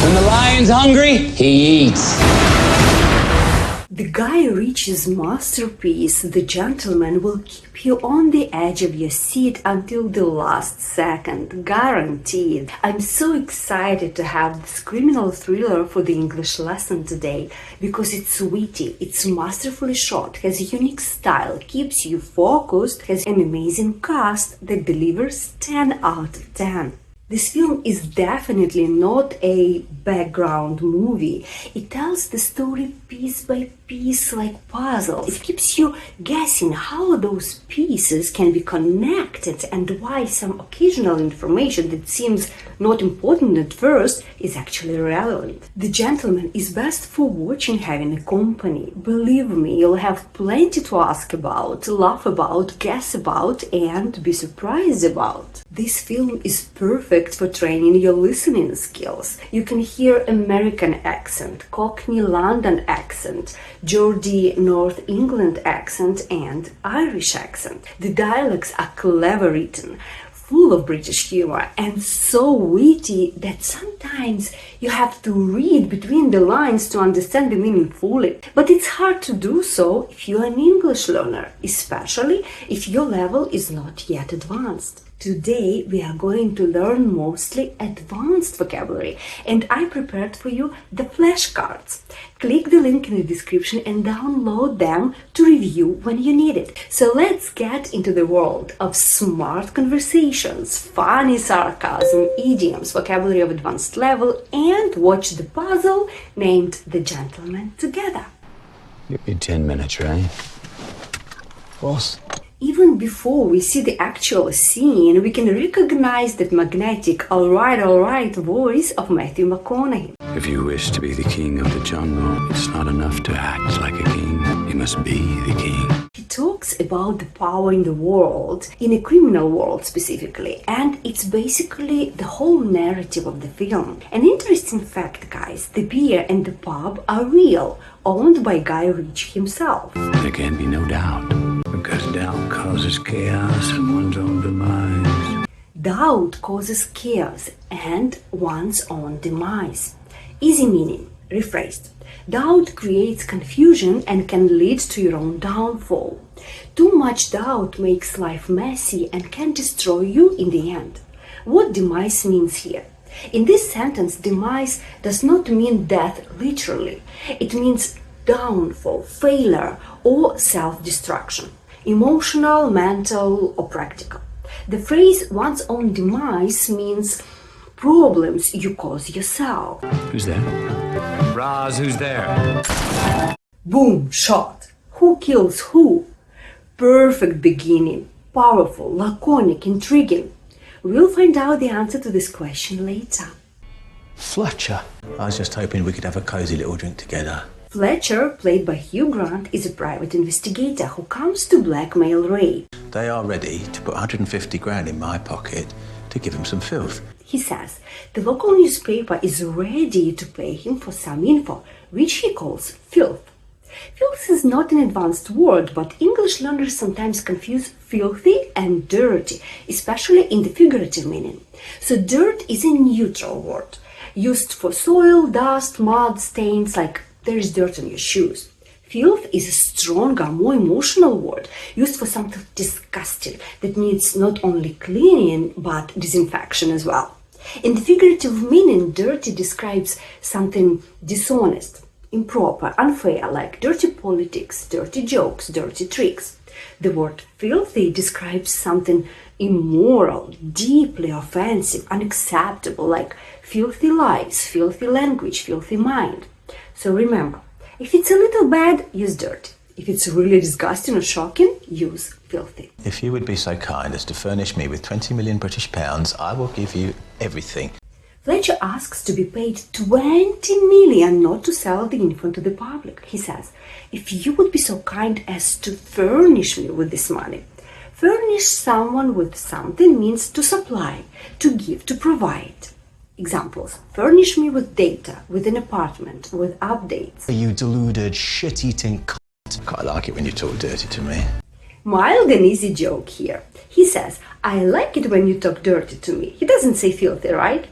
When the lion's hungry, he eats. The Guy Ritchie's masterpiece, The Gentleman, will keep you on the edge of your seat until the last second, guaranteed. I'm so excited to have this criminal thriller for the English lesson today, because it's witty, it's masterfully shot, has a unique style, keeps you focused, has an amazing cast that delivers 10 out of 10. This film is definitely not a background movie. It tells the story piece by piece like puzzles. It keeps you guessing how those pieces can be connected and why some occasional information that seems not important at first is actually relevant. The Gentleman is best for watching having a company. Believe me, you'll have plenty to ask about, laugh about, guess about, and be surprised about. This film is perfect for training your listening skills. You can hear American accent, Cockney London accent, Geordie North England accent, and Irish accent. The dialects are clever written, full of British humor, and so witty that sometimes you have to read between the lines to understand the meaning fully. But it's hard to do so if you're an English learner, especially if your level is not yet advanced. Today we are going to learn mostly advanced vocabulary, and I prepared for you the flashcards. Click the link in the description and download them to review when you need it. So let's get into the world of smart conversations, funny sarcasm, idioms, vocabulary of advanced level, and watch the puzzle named The Gentleman together. Give me 10 minutes, right? Boss? Even before we see the actual scene, we can recognize that magnetic all right voice of Matthew McConaughey. If you wish to be the king of the jungle, it's not enough to act like a king. You must be the king. He talks about the power in the world, in a criminal world specifically, and it's basically the whole narrative of the film. An interesting fact, guys, the beer and the pub are real, owned by Guy Ritchie himself. There can be no doubt, because doubt causes chaos and one's own demise. Doubt causes chaos and one's own demise. Easy meaning, rephrased. Doubt creates confusion and can lead to your own downfall. Too much doubt makes life messy and can destroy you in the end. What demise means here? In this sentence, demise does not mean death literally. It means downfall, failure, or self-destruction. Emotional, mental, or practical. The phrase one's own demise means problems you cause yourself. Who's there? Roz, who's there? Boom, shot. Who kills who? Perfect beginning. Powerful, laconic, intriguing. We'll find out the answer to this question later. Fletcher. I was just hoping we could have a cozy little drink together. Fletcher, played by Hugh Grant, is a private investigator who comes to blackmail Ray. They are ready to put 150 grand in my pocket to give him some filth. He says the local newspaper is ready to pay him for some info, which he calls filth. Filth is not an advanced word, but English learners sometimes confuse filthy and dirty, especially in the figurative meaning. So dirt is a neutral word, used for soil, dust, mud, stains, like there is dirt on your shoes. Filth is a stronger, more emotional word, used for something disgusting that needs not only cleaning, but disinfection as well. In the figurative meaning, dirty describes something dishonest, improper, unfair, like dirty politics, dirty jokes, dirty tricks. The word filthy describes something immoral, deeply offensive, unacceptable, like filthy lies, filthy language, filthy mind. So remember, if it's a little bad, use dirty. If it's really disgusting or shocking, use filthy. If you would be so kind as to furnish me with 20 million British pounds, I will give you everything. Fletcher asks to be paid 20 million not to sell the info to the public. He says, if you would be so kind as to furnish me with this money. Furnish someone with something means to supply, to give, to provide. Examples: furnish me with data, with an apartment, with updates. You deluded, shit-eating cunt. Quite like it when you talk dirty to me. Mild and easy joke here. He says, I like it when you talk dirty to me. He doesn't say filthy, right?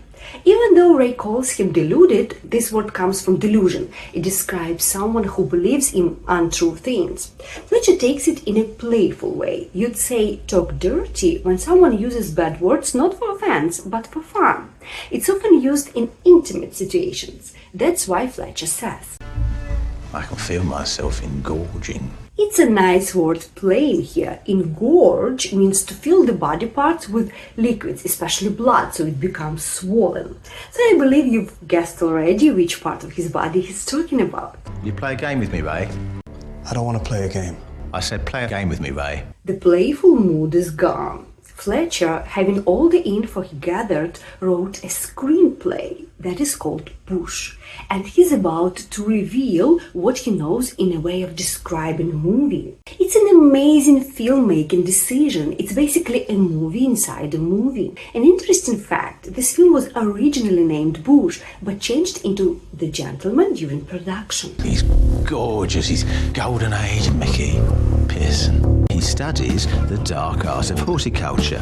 Even though Ray calls him deluded, this word comes from delusion. It describes someone who believes in untrue things. Fletcher takes it in a playful way. You'd say talk dirty when someone uses bad words not for offense, but for fun. It's often used in intimate situations. That's why Fletcher says, I can feel myself engorging. it's a nice word playing here. Engorge means to fill the body parts with liquids, especially blood, so it becomes swollen. So I believe you've guessed already which part of his body he's talking about. You play a game with me, Ray? I don't want to play a game. I said play a game with me, Ray. The playful mood is gone. Fletcher, having all the info he gathered, wrote a screenplay that is called Push, and he's about to reveal what he knows in a way of describing a movie. It's an amazing filmmaking decision. It's basically a movie inside a movie. An interesting fact, this film was originally named Bush, but changed into The Gentleman during production. He's gorgeous. He's golden age Mickey Pearson. He studies the dark art of horticulture.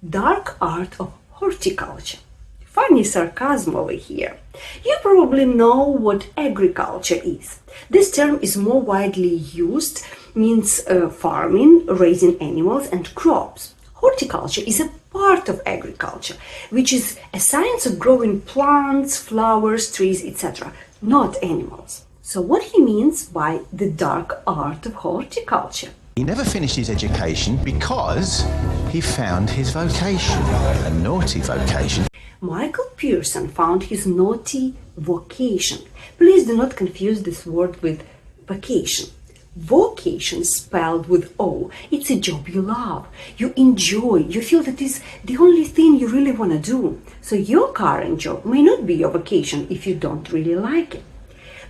Dark art of horticulture. Funny sarcasm over here. You probably know what agriculture is. This term is more widely used, means farming, raising animals and crops. Horticulture is a part of agriculture, which is a science of growing plants, flowers, trees, etc., not animals. So what he means by the dark art of horticulture? He never finished his education because he found his vocation, a naughty vocation. Michael Pearson found his naughty vocation. Please do not confuse this word with vacation. Vocation spelled with O. It's a job you love, you enjoy, you feel that is the only thing you really want to do. So your current job may not be your vocation if you don't really like it.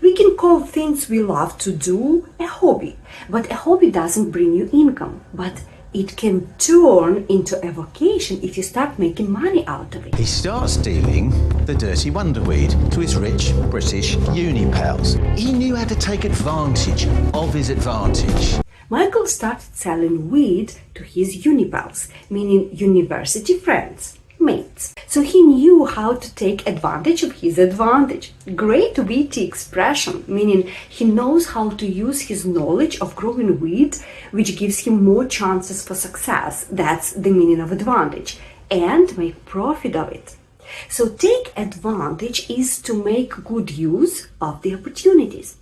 We can call things we love to do a hobby, but a hobby doesn't bring you income. But it can turn into a vocation if you start making money out of it. He starts dealing the dirty wonderweed to his rich British uni pals. He knew how to take advantage of his advantage. Michael started selling weed to his uni pals, meaning university friends, mates. So he knew how to take advantage of his advantage. Great witty expression, meaning he knows how to use his knowledge of growing weed, which gives him more chances for success. That's the meaning of advantage, and make profit of it. So take advantage is to make good use of the opportunities.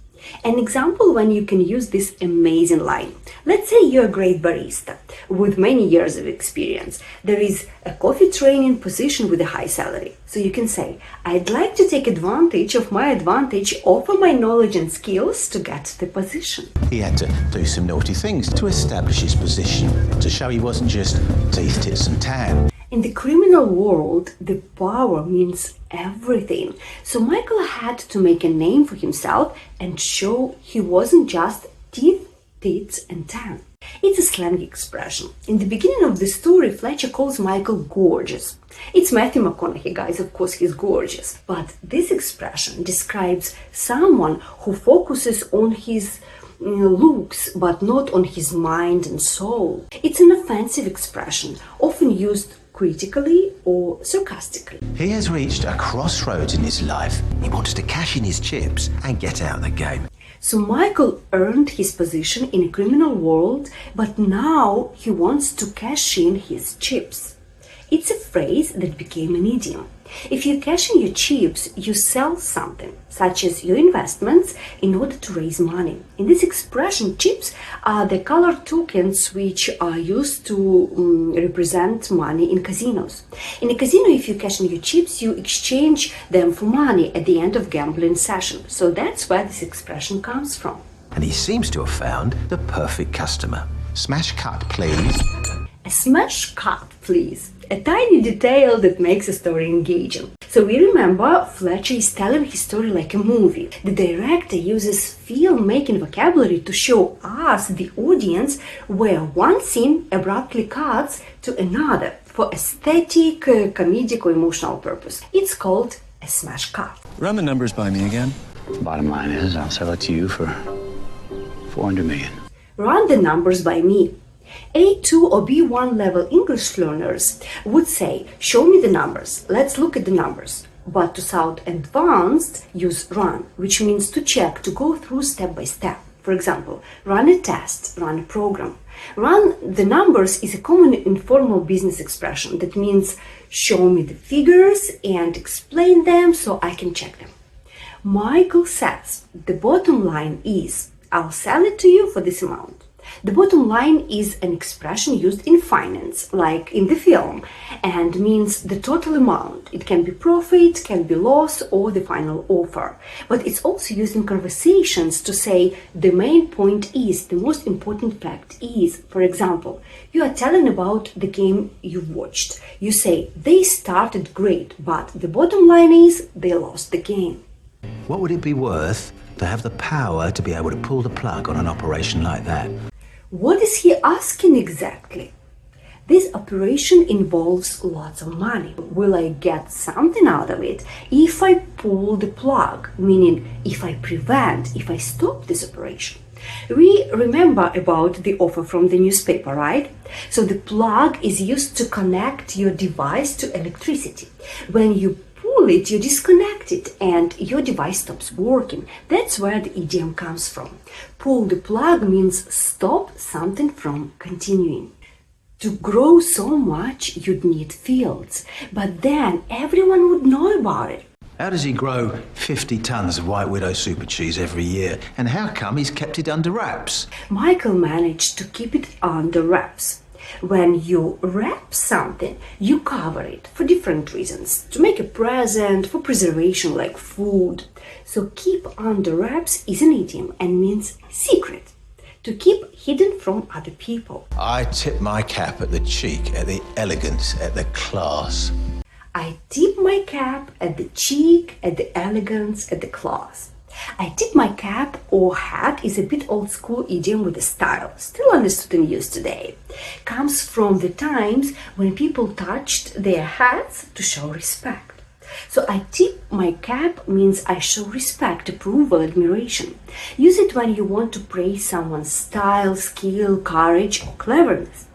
An example when you can use this amazing line. Let's say you're a great barista with many years of experience. There is a coffee training position with a high salary. So you can say, I'd like to take advantage of my advantage, offer my knowledge and skills to get the position. He had to do some naughty things to establish his position, to show he wasn't just teeth, tits and tan. In the criminal world, the power means everything. So Michael had to make a name for himself and show he wasn't just teeth, tits and tan. It's a slang expression. In the beginning of the story, Fletcher calls Michael gorgeous. It's Matthew McConaughey, guys, of course he's gorgeous. But this expression describes someone who focuses on his looks but not on his mind and soul. It's an offensive expression, often used critically or sarcastically. He has reached a crossroads in his life. He wants to cash in his chips and get out of the game. So Michael earned his position in a criminal world, but now he wants to cash in his chips. It's a phrase that became an idiom. If you cash in your chips, you sell something, such as your investments, in order to raise money. In this expression, chips are the colored tokens which are used to represent money in casinos. In a casino, if you cash in your chips, you exchange them for money at the end of gambling session. So that's where this expression comes from. And he seems to have found the perfect customer. Smash cut, please. A smash cut, please. A tiny detail that makes a story engaging. So we remember Fletcher is telling his story like a movie. The director uses filmmaking vocabulary to show us, the audience, where one scene abruptly cuts to another for aesthetic, comedic or emotional purpose. It's called a smash cut. Run the numbers by me again. Bottom line is, I'll sell it to you for 400 million. Run the numbers by me. A2 or B1 level English learners would say, show me the numbers. Let's look at the numbers. But to sound advanced, use run, which means to check, to go through step by step. For example, run a test, run a program. Run the numbers is a common informal business expression that means show me the figures and explain them so I can check them. Michael says the bottom line is, I'll sell it to you for this amount. The bottom line is an expression used in finance, like in the film, and means the total amount. It can be profit, can be loss, or the final offer. But it's also used in conversations to say the main point is, the most important fact is. For example, you are telling about the game you watched. You say, they started great, but the bottom line is they lost the game. What would it be worth to have the power to be able to pull the plug on an operation like that? What is he asking exactly? This operation involves lots of money. Will I get something out of it if I pull the plug? Meaning, if I prevent, if I stop this operation. We remember about the offer from the newspaper, right? So the plug is used to connect your device to electricity. When you pull it, you disconnect it and your device stops working. That's where the idiom comes from. Pull the plug means stop something from continuing. To grow so much, you'd need fields, but then everyone would know about it. How does he grow 50 tons of White Widow super cheese every year? And how come he's kept it under wraps? Michael managed to keep it under wraps. When you wrap something, you cover it for different reasons. To make a present, for preservation like food. So keep under wraps is an idiom and means secret. To keep hidden from other people. I tip my cap at the cheek, at the elegance, at the class. I tip my cap at the cheek, at the elegance, at the class. I tip my cap or hat is a bit old school idiom with a style, still understood and used today. Comes from the times when people touched their hats to show respect. So I tip my cap means I show respect, approval, admiration. Use it when you want to praise someone's style, skill, courage, or cleverness.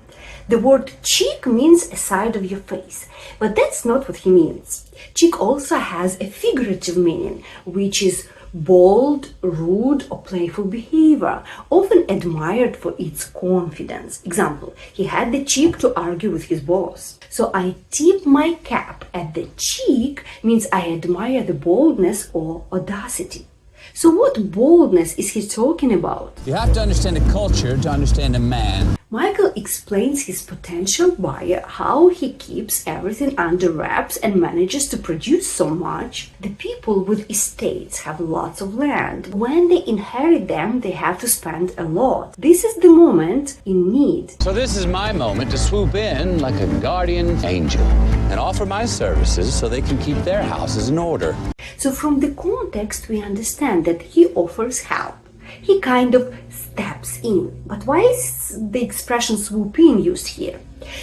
The word cheek means a side of your face, but that's not what he means. Cheek also has a figurative meaning, which is bold, rude, or playful behavior, often admired for its confidence. Example, he had the cheek to argue with his boss. So I tip my cap at the cheek means I admire the boldness or audacity. So what boldness is he talking about? You have to understand a culture to understand a man. Michael explains his potential buyer how he keeps everything under wraps and manages to produce so much. The people with estates have lots of land. When they inherit them, they have to spend a lot. This is the moment in need. So this is my moment to swoop in like a guardian angel and offer my services so they can keep their houses in order. So from the context, we understand that he offers help. He kind of steps in. But why is the expression swoop in used here?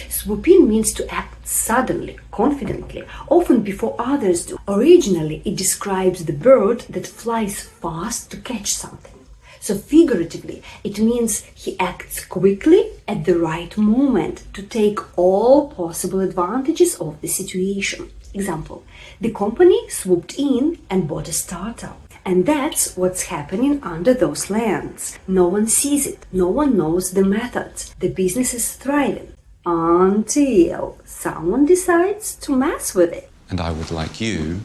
Swoop in means to act suddenly, confidently, often before others do. Originally, it describes the bird that flies fast to catch something. So figuratively, it means he acts quickly at the right moment to take all possible advantages of the situation. Example, the company swooped in and bought a startup. And that's what's happening under those lands. No one sees it. No one knows the methods. The business is thriving until someone decides to mess with it. And I would like you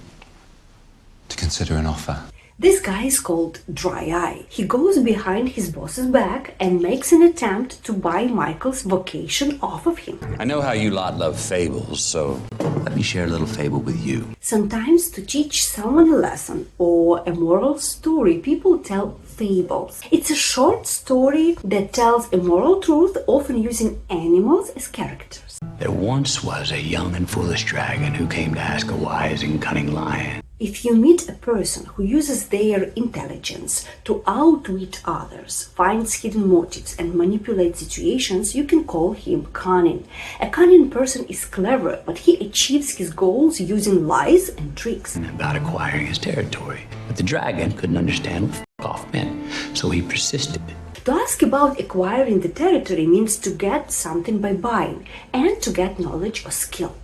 to consider an offer. This guy is called Dry Eye. He goes behind his boss's back and makes an attempt to buy Michael's vocation off of him. I know how you lot love fables, so let me share a little fable with you. Sometimes to teach someone a lesson or a moral story, people tell fables. It's a short story that tells a moral truth, often using animals as characters. There once was a young and foolish dragon who came to ask a wise and cunning lion. If you meet a person who uses their intelligence to outwit others, finds hidden motives and manipulates situations, you can call him cunning. A cunning person is clever, but he achieves his goals using lies and tricks. About acquiring his territory. But the dragon couldn't understand what off meant, so he persisted. To ask about acquiring the territory means to get something by buying and to get knowledge or skill.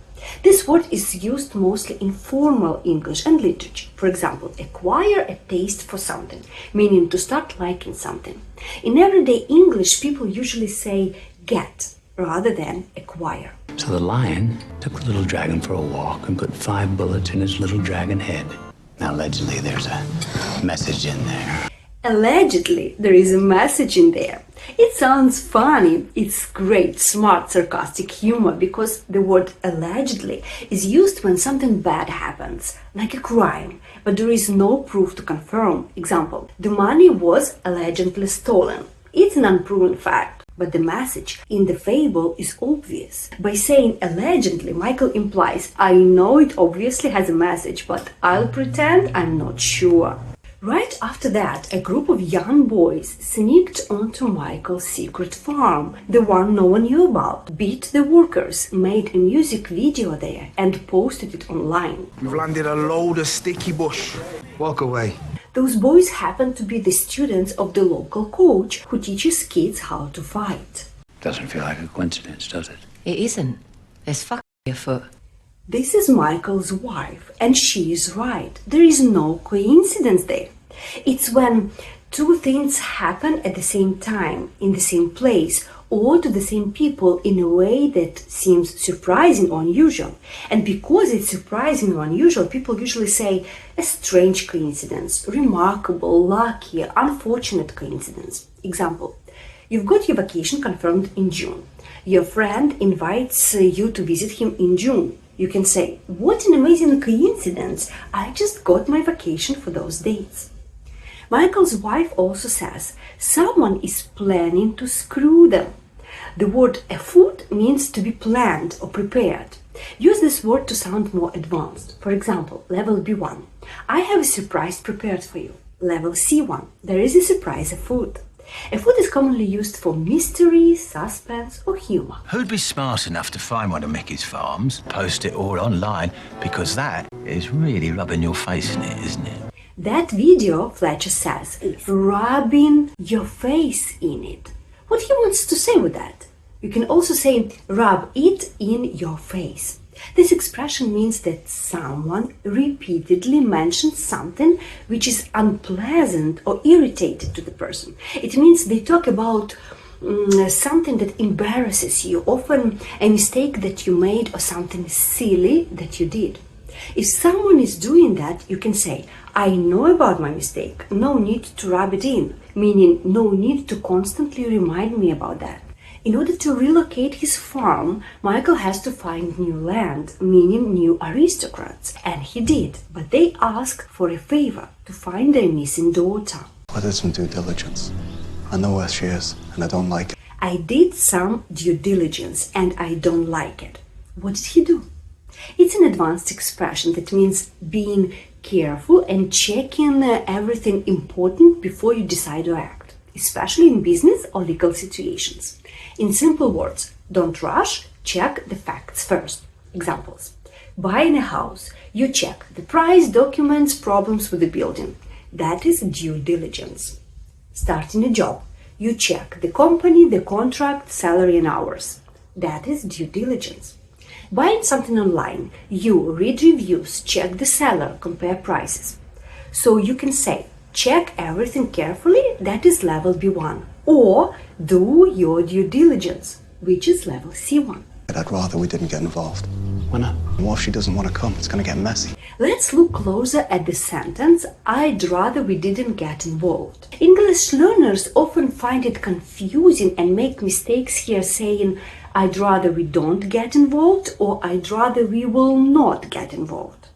This word is used mostly in formal English and literature. For example, acquire a taste for something, meaning to start liking something. In everyday English, people usually say get rather than acquire. So the lion took the little dragon for a walk and put 5 bullets in his little dragon head. Now, allegedly, there's a message in there. Allegedly, there is a message in there. It sounds funny. It's great, smart, sarcastic humor because the word allegedly is used when something bad happens, like a crime, but there is no proof to confirm. Example, the money was allegedly stolen. It's an unproven fact, but the message in the fable is obvious. By saying allegedly, Michael implies, I know it obviously has a message, but I'll pretend I'm not sure. Right after that, a group of young boys sneaked onto Michael's secret farm, the one no one knew about, beat the workers, made a music video there, and posted it online. We've landed a load of sticky bush. Walk away. Those boys happen to be the students of the local coach who teaches kids how to fight. Doesn't feel like a coincidence, does it? It isn't. There's fucking afoot. This is Michael's wife, and she is right. There is no coincidence there. It's when two things happen at the same time, in the same place, or to the same people in a way that seems surprising or unusual. And because it's surprising or unusual, people usually say a strange coincidence, remarkable, lucky, unfortunate coincidence. Example, you've got your vacation confirmed in June. Your friend invites you to visit him in June. You can say, what an amazing coincidence, I just got my vacation for those dates. Michael's wife also says, someone is planning to screw them. The word afoot means to be planned or prepared. Use this word to sound more advanced. For example, level B1, I have a surprise prepared for you. Level C1, there is a surprise afoot. Afoot is commonly used for mystery, suspense, or humor. Who'd be smart enough to find one of Mickey's farms, post it all online, because that is really rubbing your face in it, isn't it? That video, Fletcher says, is rubbing your face in it. What he wants to say with that? You can also say rub it in your face. This expression means that someone repeatedly mentions something which is unpleasant or irritating to the person. It means they talk about something that embarrasses you, often a mistake that you made or something silly that you did. If someone is doing that, you can say, I know about my mistake, no need to rub it in, meaning no need to constantly remind me about that. In order to relocate his farm, Michael has to find new land, meaning new aristocrats. And he did, but they asked for a favor to find their missing daughter. I did some due diligence. I know where she is, and I don't like it. I did some due diligence, and I don't like it. What did he do? It's an advanced expression that means being careful and checking everything important before you decide to act, especially in business or legal situations. In simple words, don't rush, check the facts first. Examples. Buying a house, you check the price, documents, problems with the building. That is due diligence. Starting a job, you check the company, the contract, salary and hours. That is due diligence. Buying something online, you read reviews, check the seller, compare prices. So you can say, check everything carefully, that is level B1. Or do your due diligence, which is level C1. I'd rather we didn't get involved. Why not? What if she doesn't want to come? It's going to get messy. Let's look closer at the sentence, I'd rather we didn't get involved. English learners often find it confusing and make mistakes here saying, I'd rather we don't get involved or I'd rather we will not get involved.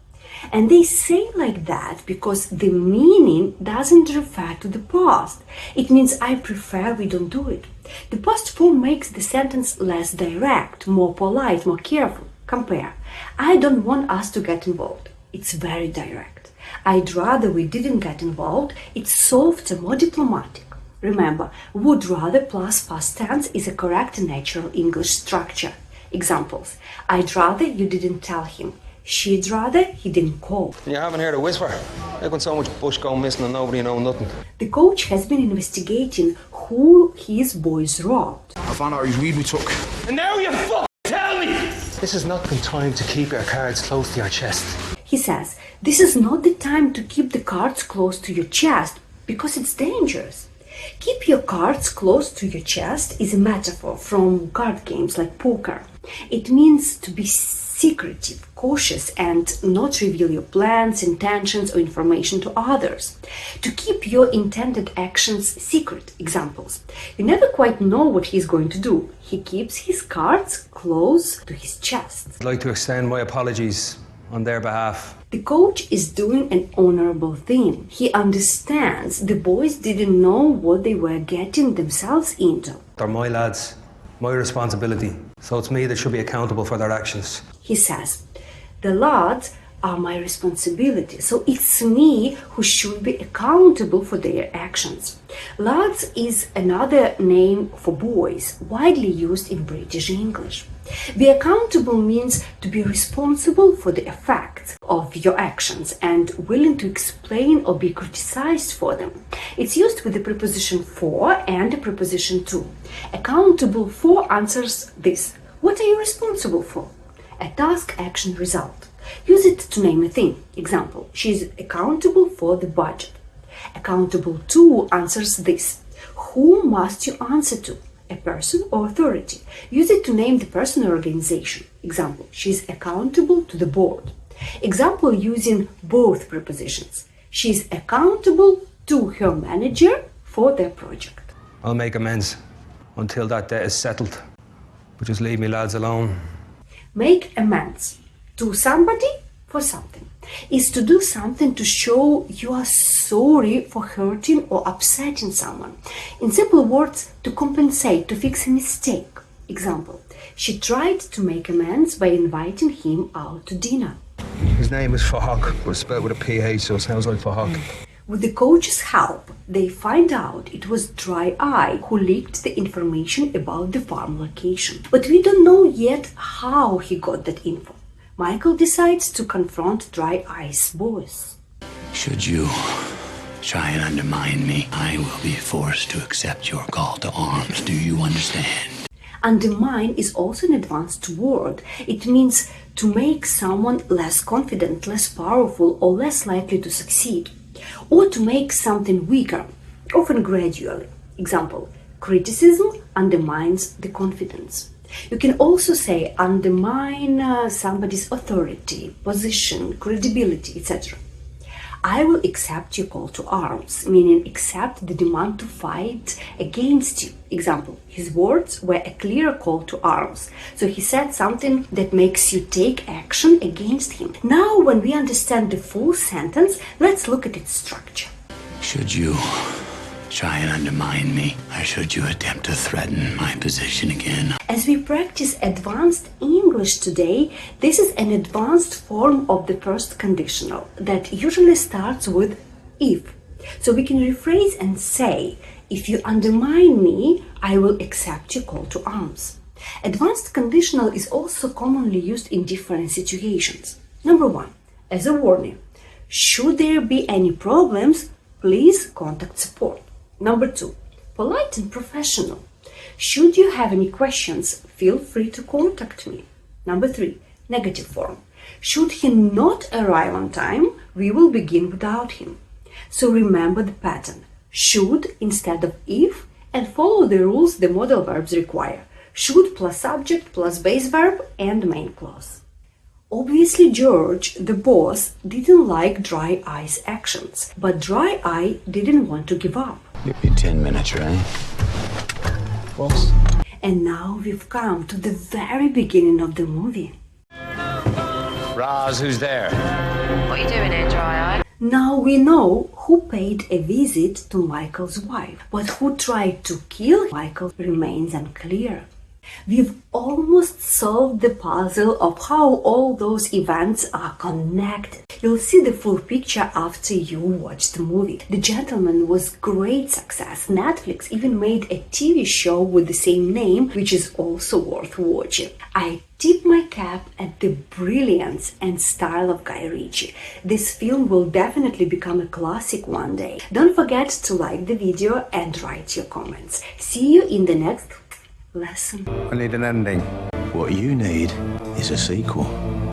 And they say like that because the meaning doesn't refer to the past. It means I prefer we don't do it. The past form makes the sentence less direct, more polite, more careful. Compare. I don't want us to get involved. It's very direct. I'd rather we didn't get involved. It's softer, more diplomatic. Remember, would rather plus past tense is a correct and natural English structure. Examples. I'd rather you didn't tell him. She'd rather he didn't call. You haven't heard a whisper? Like when so much bush go missing and nobody know nothing. The coach has been investigating who his boys robbed. I found out whose weed we took. And now you fucking tell me! This is not the time to keep your cards close to your chest. He says, this is not the time to keep the cards close to your chest because it's dangerous. Keep your cards close to your chest is a metaphor from card games like poker. It means to be secretive, cautious, and not reveal your plans, intentions, or information to others. To keep your intended actions secret. Examples. You never quite know what he's going to do. He keeps his cards close to his chest. I'd like to extend my apologies on their behalf. The coach is doing an honorable thing. He understands the boys didn't know what they were getting themselves into. They're my lads, my responsibility. So it's me that should be accountable for their actions. He says, the lads are my responsibility, so it's me who should be accountable for their actions. Lads is another name for boys, widely used in British English. Be accountable means to be responsible for the effects of your actions and willing to explain or be criticized for them. It's used with the preposition for and the preposition to. Accountable for answers this. What are you responsible for? A task, action, result. Use it to name a thing. Example, she is accountable for the budget. Accountable to answers this. Who must you answer to? A person or authority. Use it to name the person or organization. Example, she is accountable to the board. Example using both prepositions. She is accountable to her manager for their project. I'll make amends until that debt is settled. But just leave me lads alone. Make amends to somebody for something is to do something to show you are sorry for hurting or upsetting someone. In simple words, to compensate, to fix a mistake. Example, she tried to make amends by inviting him out to dinner. His name is Fahak, but spelled with a PH, so it sounds like Fahak. With the coach's help, they find out it was Dry Eye who leaked the information about the farm location. But we don't know yet how he got that info. Michael decides to confront Dry Eye's boss. Should you try and undermine me, I will be forced to accept your call to arms. Do you understand? Undermine is also an advanced word. It means to make someone less confident, less powerful, or less likely to succeed. Or to make something weaker, often gradually. Example, criticism undermines the confidence. You can also say undermine somebody's authority, position, credibility, etc. I will accept your call to arms, meaning accept the demand to fight against you. Example, his words were a clear call to arms. So he said something that makes you take action against him. Now, when we understand the full sentence, let's look at its structure. Should you try and undermine me, or should you attempt to threaten my position again? As we practice advanced English today, this is an advanced form of the first conditional that usually starts with if. So we can rephrase and say, if you undermine me, I will accept your call to arms. Advanced conditional is also commonly used in different situations. Number 1, as a warning, should there be any problems, please contact support. Number 2, polite and professional. Should you have any questions, feel free to contact me. Number 3, negative form. Should he not arrive on time, we will begin without him. So remember the pattern. Should instead of if, and follow the rules the modal verbs require. Should plus subject plus base verb and main clause. Obviously, George, the boss, didn't like Dry Eye's actions, but Dry Eye didn't want to give up. Give me 10 minutes, right? Boss? And now we've come to the very beginning of the movie. Roz, who's there? What are you doing here, Dry Eye? Now we know who paid a visit to Michael's wife, but who tried to kill Michael remains unclear. We've almost solved the puzzle of how all those events are connected. You'll see the full picture after you watch the movie. The Gentleman was great success. Netflix even made a TV show with the same name, which is also worth watching. I tip my cap at the brilliance and style of Guy Ritchie. This film will definitely become a classic one day. Don't forget to like the video and write your comments. See you in the next lesson. I need an ending. What you need is a sequel.